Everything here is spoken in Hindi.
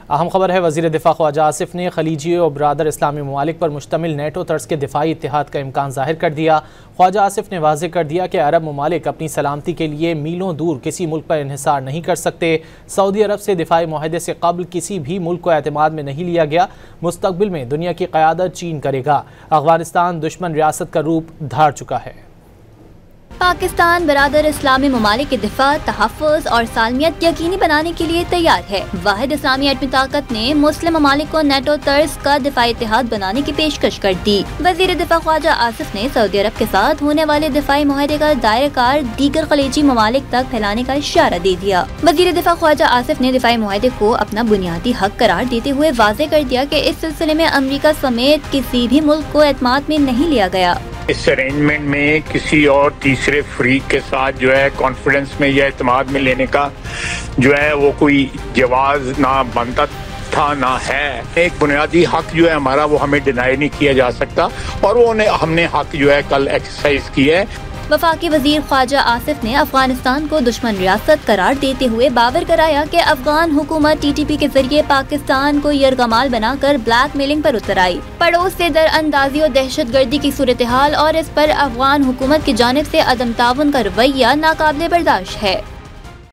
अहम खबर है, वज़ीर दिफा ख्वाजा आसिफ ने खलीजी और बरादर इस्लामी ममालिक पर मुश्तमिल नेटो तर्ज के दिफाई इत्तेहाद का इम्कान जाहिर कर दिया। ख्वाजा आसिफ ने वाज़ेह कर दिया कि अरब ममालिक अपनी सलामती के लिए मीलों दूर किसी मुल्क पर इन्हिसार नहीं कर सकते। सऊदी अरब से दिफाई मुआहदे से कबल किसी भी मुल्क को एतमाद में नहीं लिया गया। मुस्तकबिल में दुनिया की क़यादत चीन करेगा। अफगानिस्तान दुश्मन रियासत का रूप धार चुका है। पाकिस्तान बरादर इस्लामी ममालिक के दिफा, तहफ़्फ़ुज़ और सालमियत यकीनी बनाने के लिए तैयार है। वाहिद इस्लामी एटमी ताकत ने मुस्लिम ममालिक को नेटो तर्ज का दिफाई इत्तेहाद बनाने की पेशकश कर दी। वज़ीर दिफा ख्वाजा आसिफ ने सऊदी अरब के साथ होने वाले दिफाई मुआहदे का दायरेकार दीगर खलीजी ममालिक तक फैलाने का इशारा दे दिया। वज़ीर दिफा ख्वाजा आसिफ ने दिफाई मुआहदे को अपना बुनियादी हक करार देते हुए वाज़ेह कर दिया कि इस सिलसिले में अमरीका समेत किसी भी मुल्क को एतमाद में नहीं लिया गया। इस अरेंजमेंट में किसी और तीसरे फ्रीक के साथ जो है कॉन्फिडेंस में या एतमाद में लेने का जो है वो कोई जवाज ना बनता था ना है। एक बुनियादी हक जो है हमारा वो हमें डिनाई नहीं किया जा सकता और वो हमने हक जो है कल एक्सरसाइज किया है। वफाकी वजीर ख्वाजा आसिफ ने अफगानिस्तान को दुश्मन रियासत करार देते हुए बावर कराया कि अफगान हुकूमत TTP के जरिए पाकिस्तान को यरगमाल बनाकर ब्लैक मेलिंग पर उतर आई। पड़ोस से दरअंदाजी और दहशत गर्दी की सूरत हाल और इस पर अफगान हुकूमत की जानिब से अदम ताउन का रवैया नाकाबिले बर्दाश्त है।